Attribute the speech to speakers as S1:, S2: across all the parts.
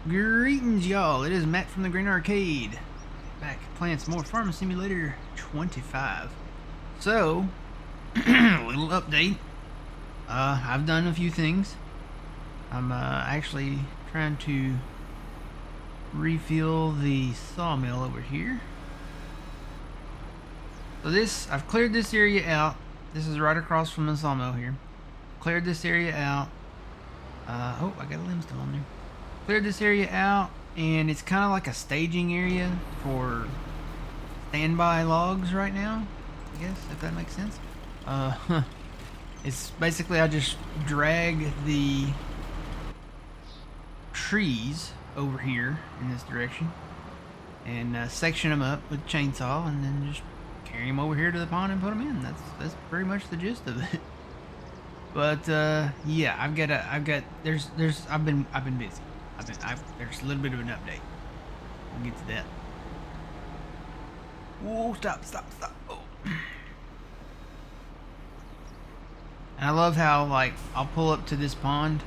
S1: Greetings, y'all. It is Matt from the Green Arcade. Back playing some more Farming Simulator 25. So, little update. I've done a few things. I'm actually trying to refill the sawmill over here. So I've cleared this area out. This is right across from the sawmill here. Cleared this area out. Oh, I got a limb still on there. Cleared this area out, and it's kind of like a staging area for standby logs right now, I guess, if that makes sense. It's basically I just drag the trees over here in this direction and section them up with a chainsaw, and then just carry them over here to the pond and put them in. That's pretty much the gist of it. But yeah, I've been busy. There's a little bit of an update. We'll get to that. Whoa, stop. Oh. And I love how, like, I'll pull up to this pond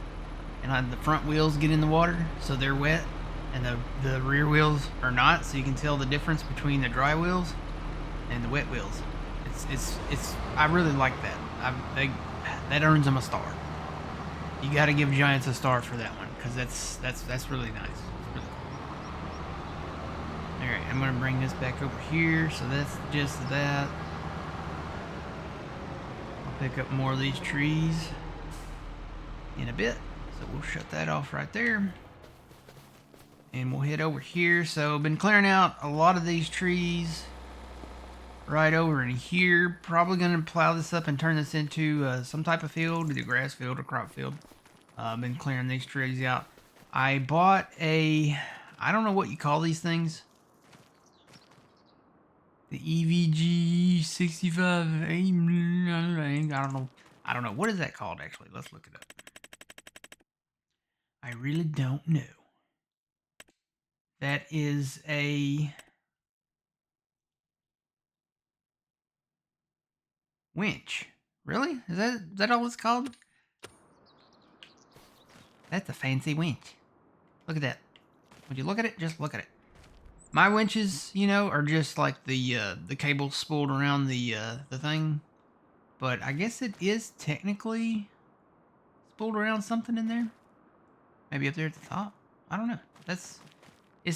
S1: and the front wheels get in the water, so they're wet, and the rear wheels are not, so you can tell the difference between the dry wheels and the wet wheels. I really like that. That earns them a star. You got to give Giants a star for that one, because that's really nice. It's really cool. All right, I'm gonna bring this back over here. So that's the gist of that. I'll pick up more of these trees in a bit, so we'll shut that off right there, and we'll head over here. So I've been clearing out a lot of these trees right over in here. Probably gonna plow this up and turn this into some type of field, either grass field or crop field. I've been clearing these trees out. I bought I don't know what you call these things. The EVG 65. I don't know. What is that called, actually? Let's look it up. I really don't know. That is a winch. Really? Is that all it's called? That's a fancy winch. Look at that. Would you look at it? Just look at it. My winches, are just like the cable spooled around the thing. But I guess it is technically spooled around something in there. Maybe up there at the top. I don't know. It's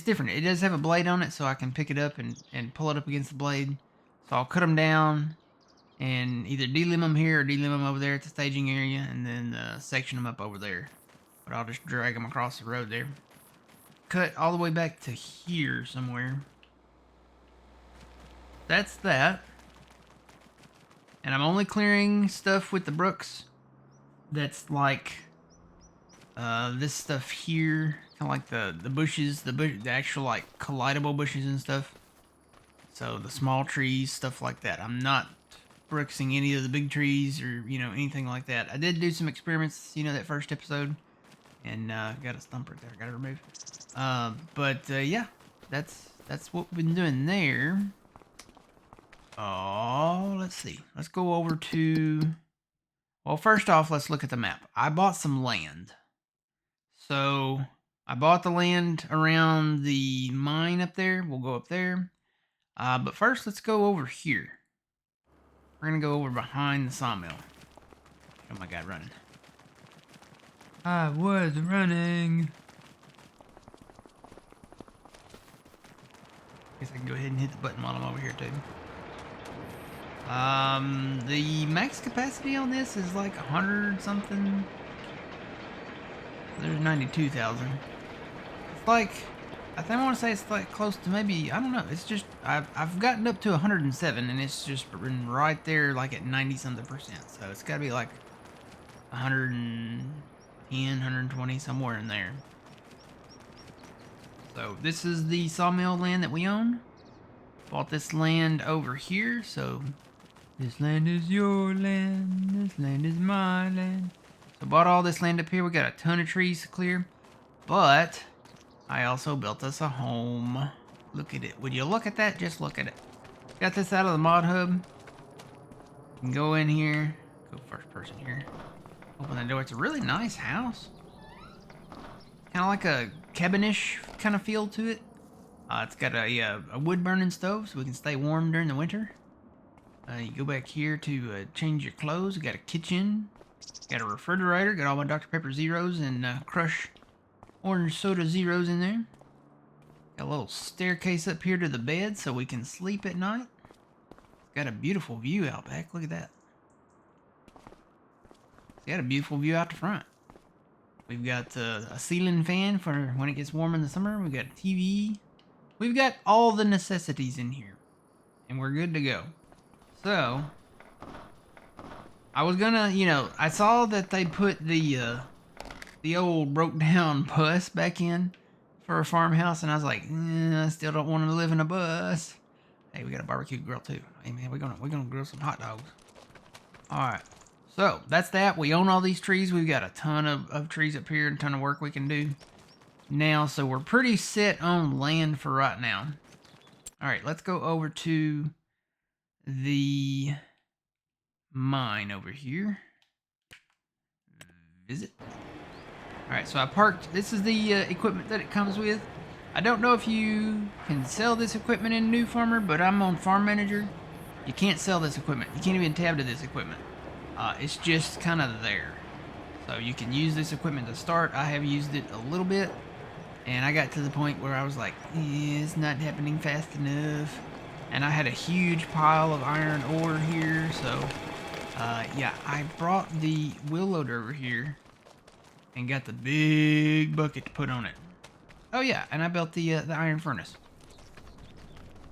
S1: different. It does have a blade on it, so I can pick it up and pull it up against the blade. So I'll cut them down and either delimb them here or delimb them over there at the staging area, and then section them up over there. But I'll just drag them across the road there. Cut all the way back to here somewhere. That's that. And I'm only clearing stuff with the brooks that's like this stuff here, kind of like the bushes, the actual like collidable bushes and stuff. So the small trees, stuff like that. I'm not brooksing any of the big trees or anything like that. I did do some experiments, that first episode, and got a stump right there. Got to remove. But yeah, that's what we've been doing there. Oh, let's see. Let's go over to. Well, first off, let's look at the map. I bought some land. So I bought the land around the mine up there. We'll go up there. But first, let's go over here. We're gonna go over behind the sawmill. Oh my God, running. I was running. Guess I can go ahead and hit the button while I'm over here too. The max capacity on this is like 100 something. There's 92,000. It's like, I want to say it's like close to maybe, I don't know. It's just, I've gotten up to 107, and it's just been right there like at 90 something percent. So it's got to be like 110, 120, somewhere in there. So this is the sawmill land that we own. Bought this land over here, so this land is your land, this land is my land. So bought all this land up here. We got a ton of trees to clear, but I also built us a home. Look at it. Would you look at that? Just look at it. Got this out of the mod hub. You can go in here. Go first person here. Open the door. It's a really nice house. Kind of like a cabinish kind of feel to it. It's got a wood burning stove so we can stay warm during the winter. You go back here to change your clothes. You got a kitchen, got a refrigerator, got all my Dr. Pepper Zeros and Crush Orange Soda Zeros in there. Got a little staircase up here to the bed so we can sleep at night. It's got a beautiful view out back. Look at that. It's got a beautiful view out the front. We've got a ceiling fan for when it gets warm in the summer. We've got a TV. We've got all the necessities in here. And we're good to go. So, I was gonna, I saw that they put the old broke down bus back in for a farmhouse, and I was like, I still don't want to live in a bus. Hey, we got a barbecue grill too. Hey man, we're gonna grill some hot dogs. All right, so that's that. We own all these trees. We've got a ton of trees up here, and a ton of work we can do now. So we're pretty set on land for right now. All right, let's go over to the mine over here. Visit. Alright, so I parked. This is the equipment that it comes with. I don't know if you can sell this equipment in New Farmer, but I'm on Farm Manager. You can't sell this equipment. You can't even tab to this equipment. It's just kind of there. So you can use this equipment to start. I have used it a little bit, and I got to the point where I was like, it's not happening fast enough. And I had a huge pile of iron ore here, so yeah, I brought the wheel loader over here and got the big bucket to put on it. Oh yeah, and I built the iron furnace.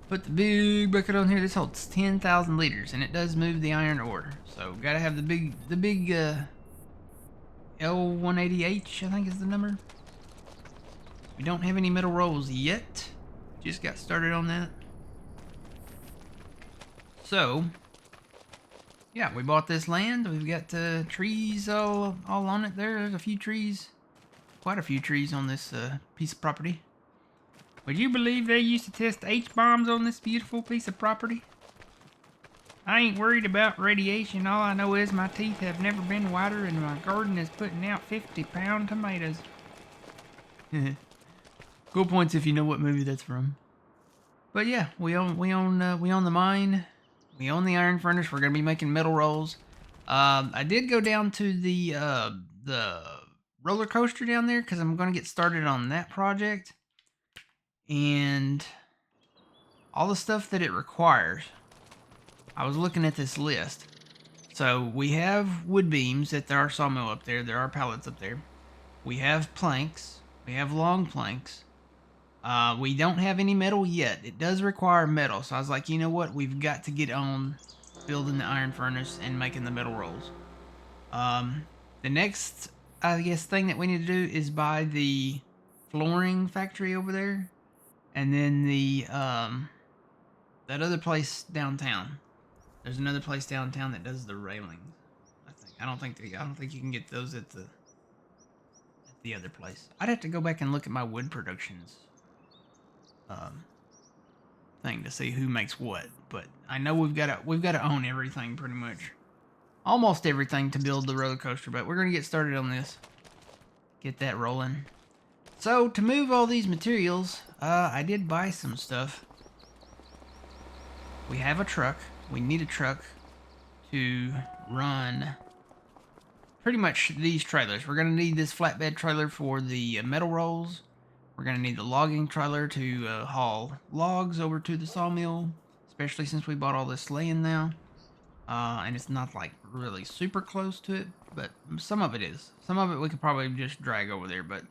S1: Put the big bucket on here. This holds 10,000 liters, and it does move the iron ore. So gotta have the big L180H, I think is the number. We don't have any metal rolls yet. Just got started on that. So, yeah, we bought this land. We've got trees all on it there. There's a few trees, quite a few trees on this piece of property. Would you believe they used to test H-bombs on this beautiful piece of property? I ain't worried about radiation. All I know is my teeth have never been whiter and my garden is putting out 50-pound tomatoes. Cool points if you know what movie that's from. But yeah, we own the mine. We own the iron furnace. We're gonna be making metal rolls. I did go down to the roller coaster down there because I'm gonna get started on that project, and all the stuff that it requires. I was looking at this list. So we have wood beams at our sawmill up there. There are pallets up there. We have planks. We have long planks. We don't have any metal yet. It does require metal, so I was like, you know what? We've got to get on building the iron furnace and making the metal rolls. The next, I guess, thing that we need to do is buy the flooring factory over there, and then the that other place downtown. There's another place downtown that does the railings. I don't think you can get those at the other place. I'd have to go back and look at my wood productions thing to see who makes what, but I know we've got to own everything pretty much, almost everything to build the roller coaster. But we're gonna get started on this, get that rolling. So to move all these materials, I did buy some stuff. We have a truck. We need a truck to run pretty much these trailers. We're gonna need this flatbed trailer for the metal rolls. We're going to need the logging trailer to haul logs over to the sawmill, especially since we bought all this land now. And it's not like really super close to it, but some of it is. Some of it we could probably just drag over there, but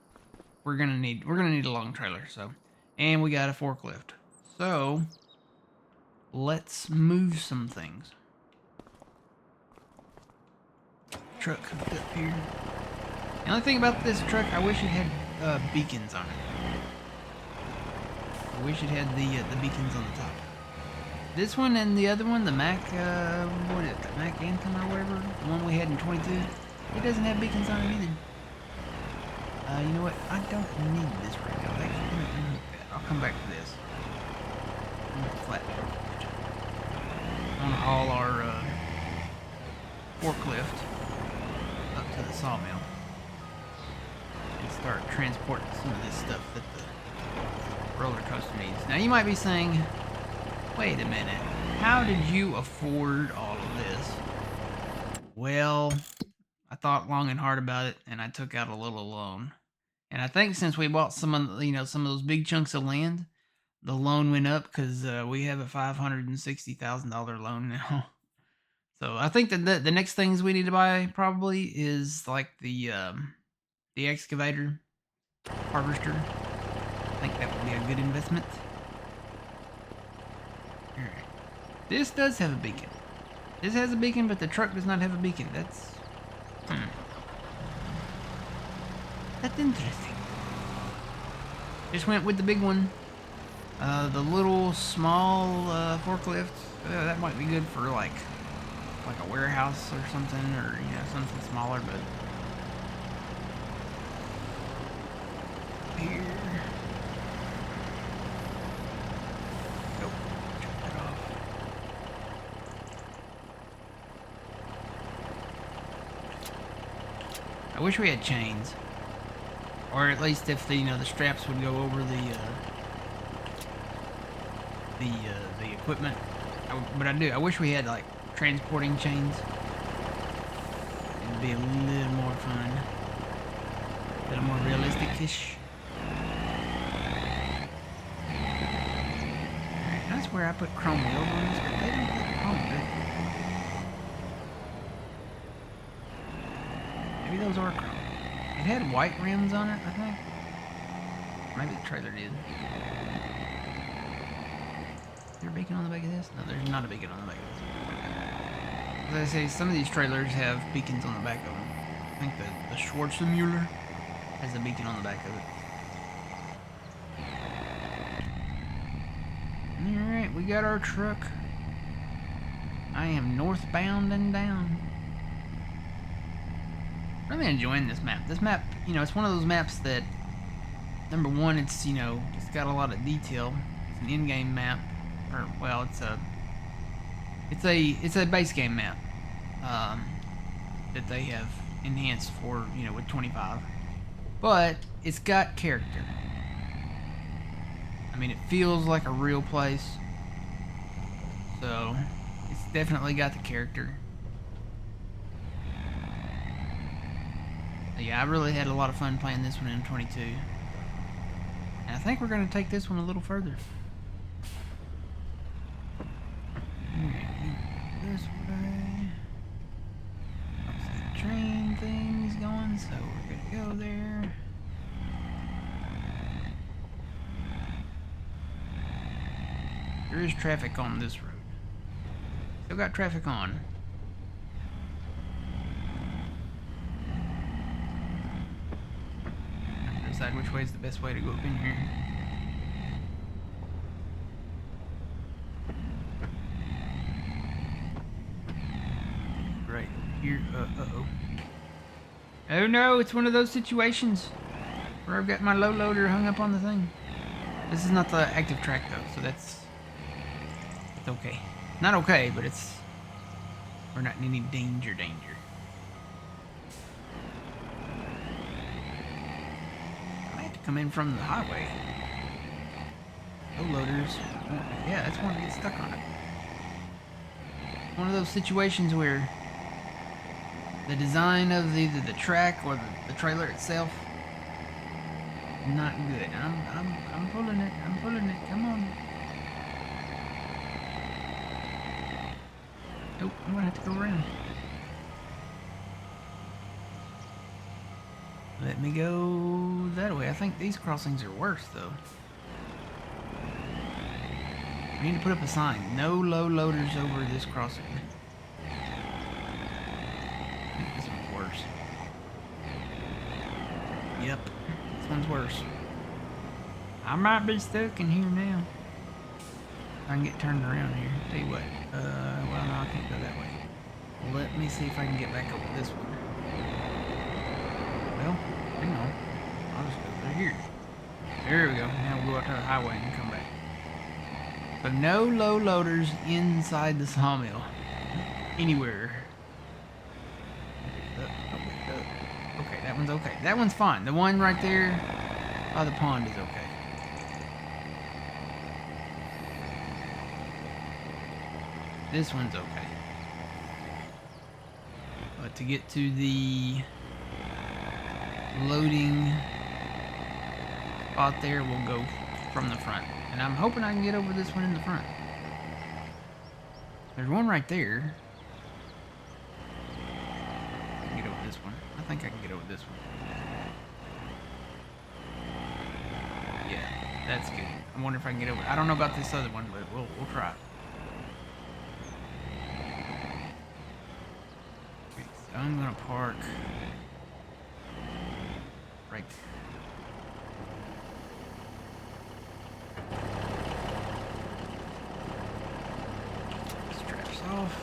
S1: we're going to need a long trailer. So, and we got a forklift. So, let's move some things. Truck hooked up here. The only thing about this truck, I wish it had beacons on it. I wish it had the beacons on the top. This one and the other one, the Mac, what is it, the Mac Anthem or whatever, the one we had in 22, it doesn't have beacons on it either. You know what? I don't need this right now. Actually, I'll come back to this. Flat. On all our forklift up to the sawmill. can start transporting some of this stuff that the roller coaster needs. Now you might be saying, wait a minute, how did you afford all of this? Well, I thought long and hard about it, and I took out a little loan. And I think since we bought some of those big chunks of land, the loan went up because we have a $560,000 loan now. So I think that the next things we need to buy probably is like the excavator, harvester. I think that would be a good investment. All right. This does have a beacon. This has a beacon, but the truck does not have a beacon. That's that's interesting. Just went with the big one. The little small forklift, that might be good for like a warehouse or something, or something smaller. But here, nope, check that off. I wish we had chains, or at least if the straps would go over the equipment. But I wish we had like transporting chains. It'd be a little more fun, a little more realistic-ish. Alright, that's where I put chrome wheels on this, but they don't put chrome, do they? Maybe those are chrome. It had white rims on it, I think. Maybe the trailer did. Is there a beacon on the back of this? No, there's not a beacon on the back of this. As I say, some of these trailers have beacons on the back of them. I think the Schwarzenmuller has a beacon on the back of it. Alright, we got our truck. I am northbound and down. Really enjoying this map. This map, it's one of those maps that, number one, it's got a lot of detail. It's an in-game map. Or, well, it's a base game map that they have enhanced for with 25, but it's got character. I mean, it feels like a real place, so it's definitely got the character. So yeah, I really had a lot of fun playing this one in 22, and I think we're going to take this one a little further. This way. The train thing's going, so we're gonna go there. There is traffic on this road. Still got traffic on. I have to decide which way is the best way to go up in here. Here, uh-oh. Oh no, it's one of those situations where I've got my low loader hung up on the thing. This is not the active track though, so it's okay. Not okay, but we're not in any danger. I have to come in from the highway. Low loaders. Yeah, that's one that gets stuck on it. One of those situations where the design of either the track or the trailer itself, not good. I'm pulling it. Come on. Nope, I'm gonna have to go around. Let me go that way. I think these crossings are worse though. We need to put up a sign. No low loaders over this crossing. Worse. Yep, this one's worse. I might be stuck in here now. I can get turned around here. Tell you what, well no, I can't go that way. Let me see if I can get back over this one. Well, hang on. I'll just go through here. There we go. Now we'll go out to the highway and come back. So no low loaders inside the sawmill. Anywhere. Okay, that That one's okay. That one's fine. The one right there by the pond is okay. This one's okay. But to get to the loading spot there, we'll go from the front. And I'm hoping I can get over this one in the front. There's one right there. I can get over this one. I think I can get over this one. Yeah, that's good. I wonder if I can get over. I don't know about this other one, but we'll try. Okay, so I'm gonna park right there. Straps off.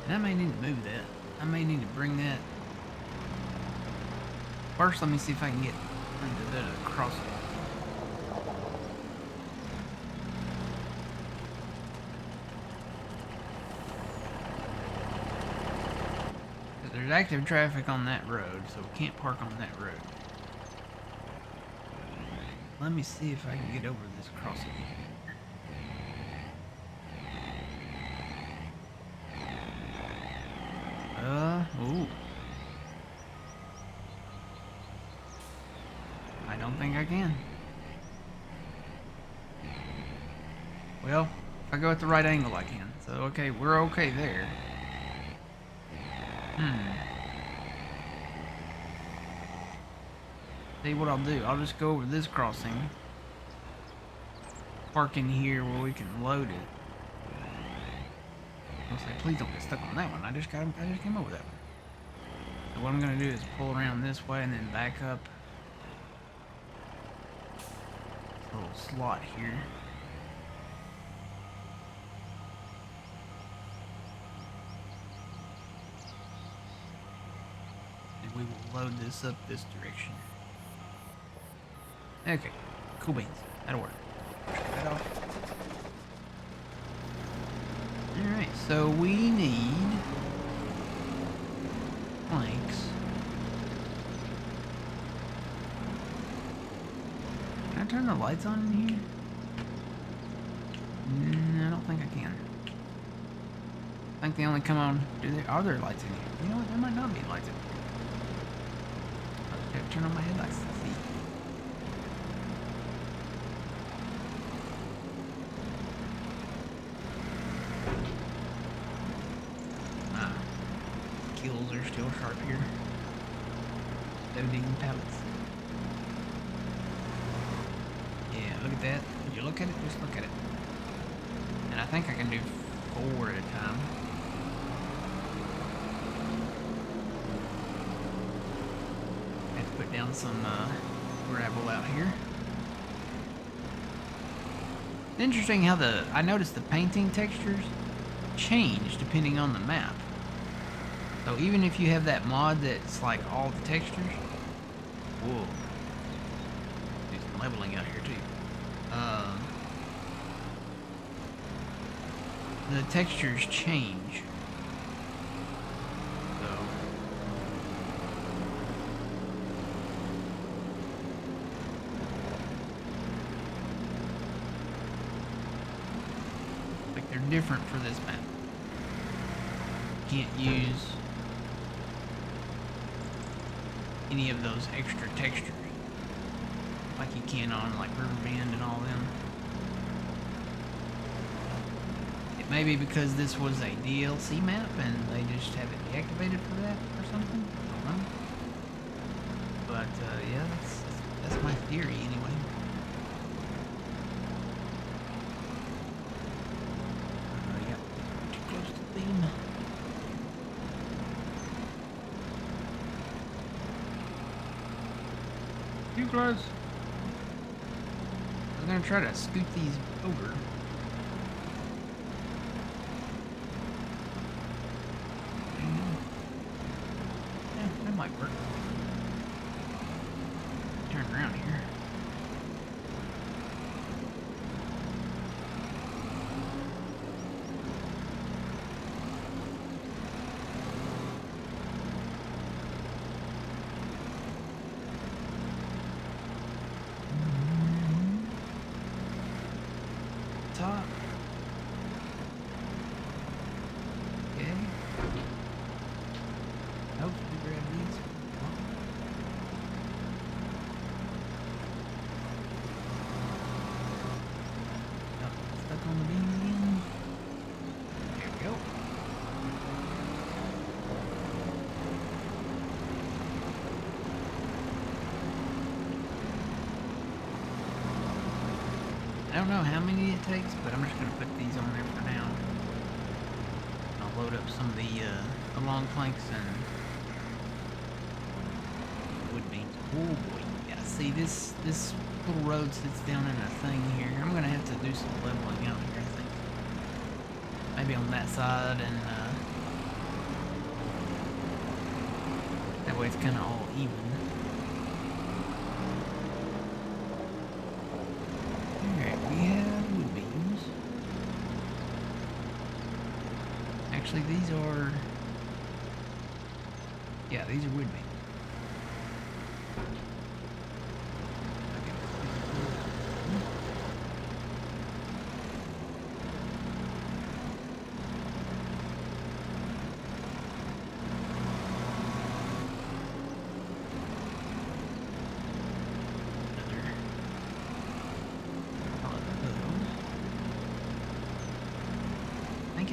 S1: And I may need to move that. I may need to bring that. First, let me see if I can get across it. There's active traffic on that road, so we can't park on that road. Let me see if I can get over this crossing. Ooh. I don't think I can. Well, if I go at the right angle, I can. So, okay, we're okay there. See what I'll do. I'll just go over this crossing. Park in here where we can load it. I'll say, please don't get stuck on that one. I just came over that one. So what I'm gonna do is pull around this way and then back up. This little slot here. And we will load this up this direction. Okay, cool beans. That'll work. Shut that off. Alright, so we need planks. Can I turn the lights on in here? I don't think I can. I think they only come on. Are there lights in here? You know what? There might not be lights in here. I'll just have to turn on my headlights to see. Kills are still sharp here. Loading pallets. Yeah, look at that. Did you look at it? Just look at it. And I think I can do 4 at a time. I have to put down some gravel out here. Interesting how I noticed the painting textures change depending on the map. So even if you have that mod that's like all the textures, whoa, do some leveling out here too. The textures change. So like they're different for this map. Can't use any of those extra textures like you can on like River Bend and all them. It may be because this was a DLC map and they just have it deactivated for that or something. I don't know. But yeah, that's my theory anyway. Yep, too close to the beam. Too close. I'm gonna try to scoot these over. Yeah, that might work. Turn around here. don't know how many it takes, but I'm just gonna put these on there for now. I'll load up some of the long planks and wood beams. Oh boy, yeah. See, this little road sits down in a thing here. I'm gonna have to do some leveling out here, I think. Maybe on that side, and that way it's kind of all even. Alright, we have wood beams. Actually, these are... yeah, these are wood beams.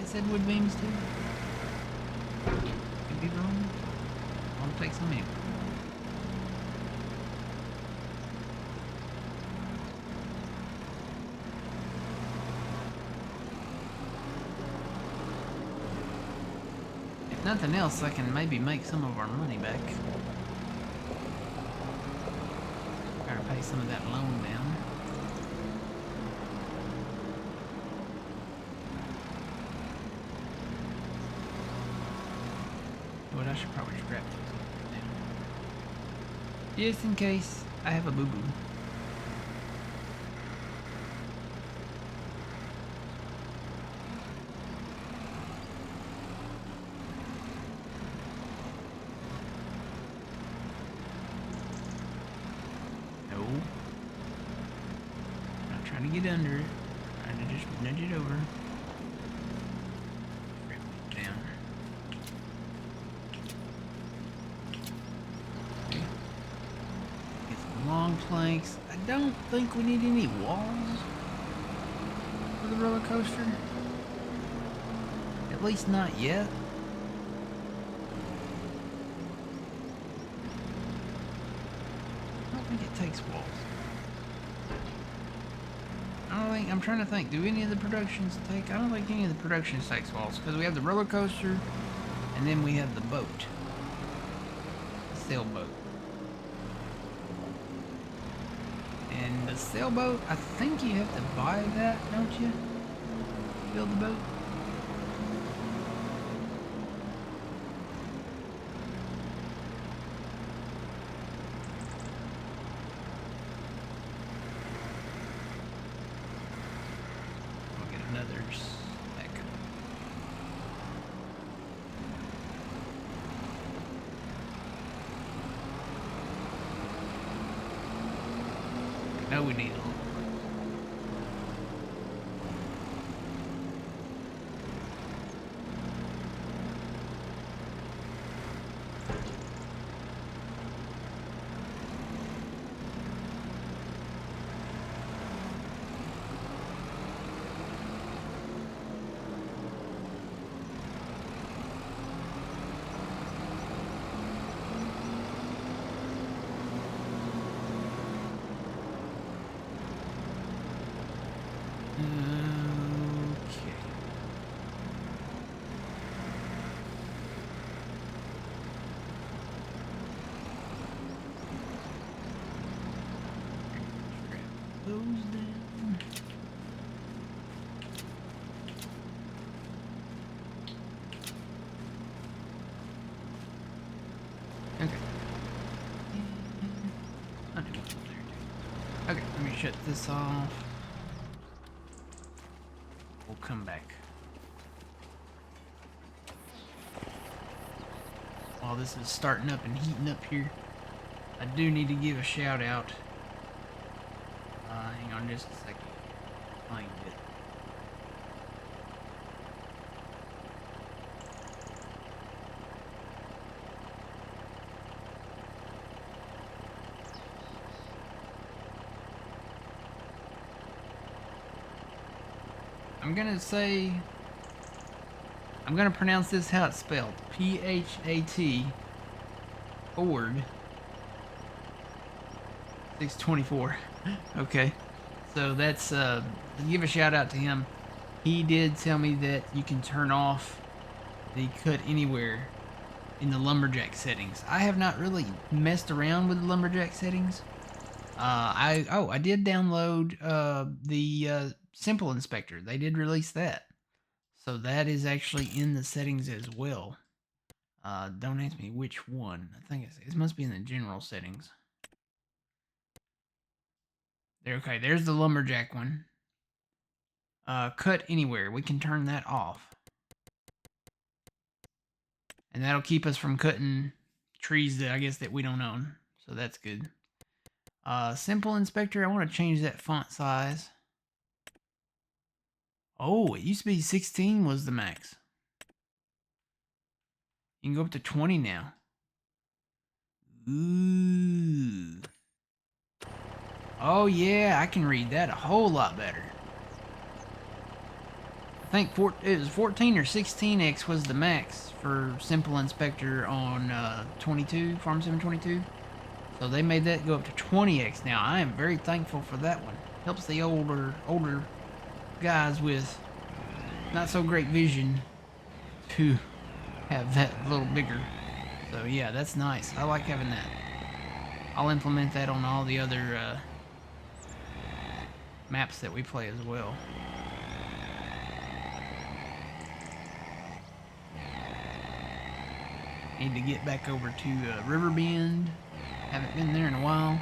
S1: Said wood beams too. Could be wrong. I'll take some anyway. If nothing else, I can maybe make some of our money back. Try to pay some of that loan down. But I should probably scrap those now. Just in case I have a boo-boo. No. I'm not trying to get under it. I'm trying to just nudge it over. Planks. I don't think we need any walls for the roller coaster. At least not yet. I don't think it takes walls. I'm trying to think, do any of the productions take? I don't think any of the productions takes walls, because we have the roller coaster and then we have the boat. The sailboat. And the sailboat, I think you have to buy that, don't you? Build the boat. We'll get another stack. No, we need a little. Okay, let me shut this off. We'll come back. While this is starting up and heating up here, I do need to give a shout out. Hang on just a second. Find it. I'm gonna pronounce this how it's spelled. P-H-A-T Ford 624. Okay. So that's give a shout out to him. He did tell me that you can turn off the cut anywhere in the lumberjack settings. I have not really messed around with the lumberjack settings. I did download the simple inspector. They did release that, so that is actually in the settings as well. Don't ask me which one. I think it must be in the general settings. There, okay, there's the lumberjack one. Cut anywhere. We can turn that off. And that'll keep us from cutting trees that I guess that we don't own. So that's good. Simple inspector, I want to change that font size. Oh, it used to be 16 was the max. You can go up to 20 now. Ooh. Oh yeah, I can read that a whole lot better. I think it was 14 or 16x was the max for Simple Inspector on 22, Farm Sim 22. So they made that go up to 20x now. I am very thankful for that one. Helps the older guys with not so great vision to have that a little bigger. So yeah, that's nice. I like having that. I'll implement that on all the other maps that we play as well. Need to get back over to Riverbend. Haven't been there in a while.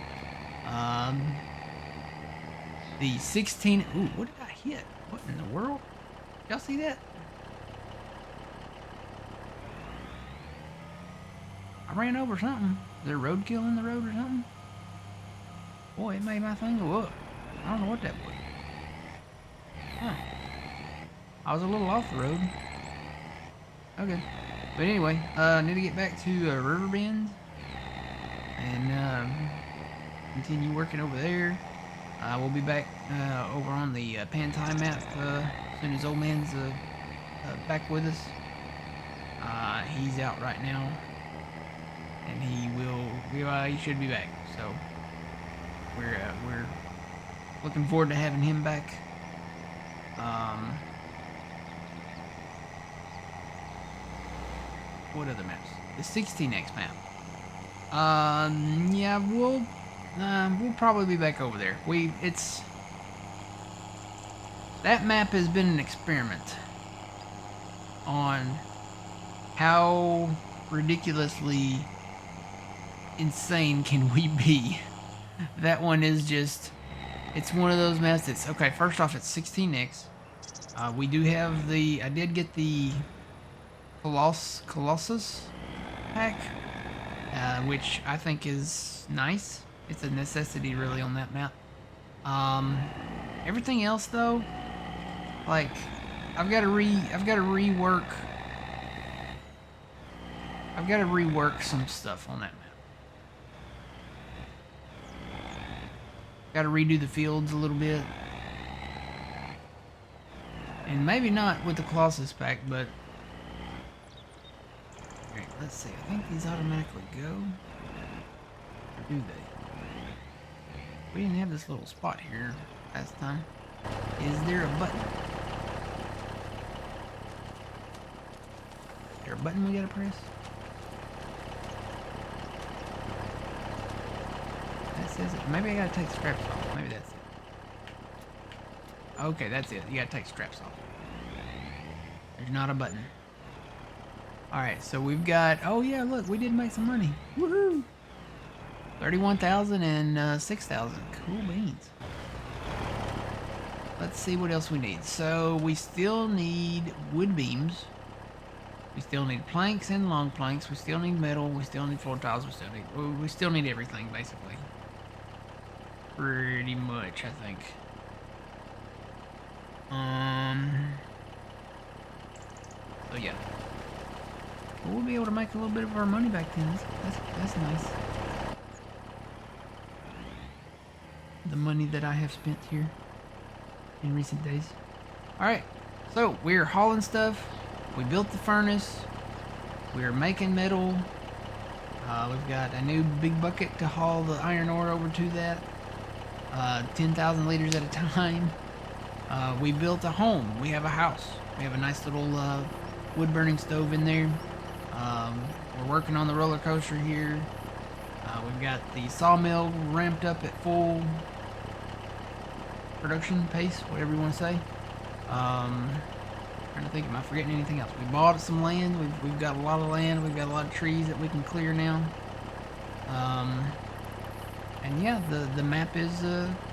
S1: The 16... Ooh, what did I hit? What in the world? Y'all see that? I ran over something. Is there roadkill in the road or something? Boy, it made my thing go up. I don't know what that was. Huh. I was a little off the road. Okay. But anyway, I need to get back to Riverbend and continue working over there. We'll be back over on the Pantai map as soon as old man's back with us. He's out right now, and he should be back. So we're looking forward to having him back. What other maps? The 16x map. Yeah, we'll probably be back over there. That map has been an experiment on how ridiculously insane can we be. That one is just, it's one of those maps that's, okay, first off, it's 16x. We do have I did get the Colossus pack, which I think is nice. It's a necessity really on that map. Everything else though, like I've got to rework some stuff on that map. Got to redo the fields a little bit, and maybe not with the Colossus pack, but alright, let's see. I think these automatically go, or do they? We didn't have this little spot here last time. Is there a button? Is there a button we gotta press? That says it. Maybe I gotta take straps off. Maybe that's it. Okay, that's it. You gotta take straps off. There's not a button. Alright, so we've got... Oh yeah, look, we did make some money. Woohoo! 31,000 and 6,000. Cool beans. Let's see what else we need. So we still need wood beams. We still need planks and long planks. We still need metal. We still need floor tiles. We still need everything basically. Pretty much, I think. So yeah, we'll be able to make a little bit of our money back then. That's nice. The money that I have spent here in recent days. Alright, so we're hauling stuff. We built the furnace. We're making metal. We've got a new big bucket to haul the iron ore over to that. 10,000 liters at a time. We built a home. We have a house. We have a nice little wood-burning stove in there. We're working on the roller coaster here. We've got the sawmill ramped up at full production pace, whatever you want to say. Trying to think, am I forgetting anything else? We bought some land. We've got a lot of land. We've got a lot of trees that we can clear now. And yeah, the map is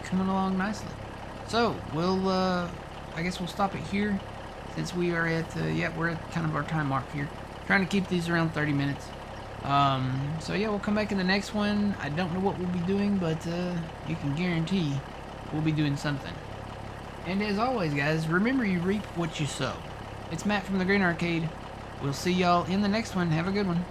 S1: coming along nicely. So we'll, I guess we'll stop it here, since we are at, yeah, we're at kind of our time mark here. Trying to keep these around 30 minutes. So yeah, we'll come back in the next one. I don't know what we'll be doing, but you can guarantee we'll be doing something. And as always, guys, remember you reap what you sow. It's Matt from the Green Arcade. We'll see y'all in the next one. Have a good one.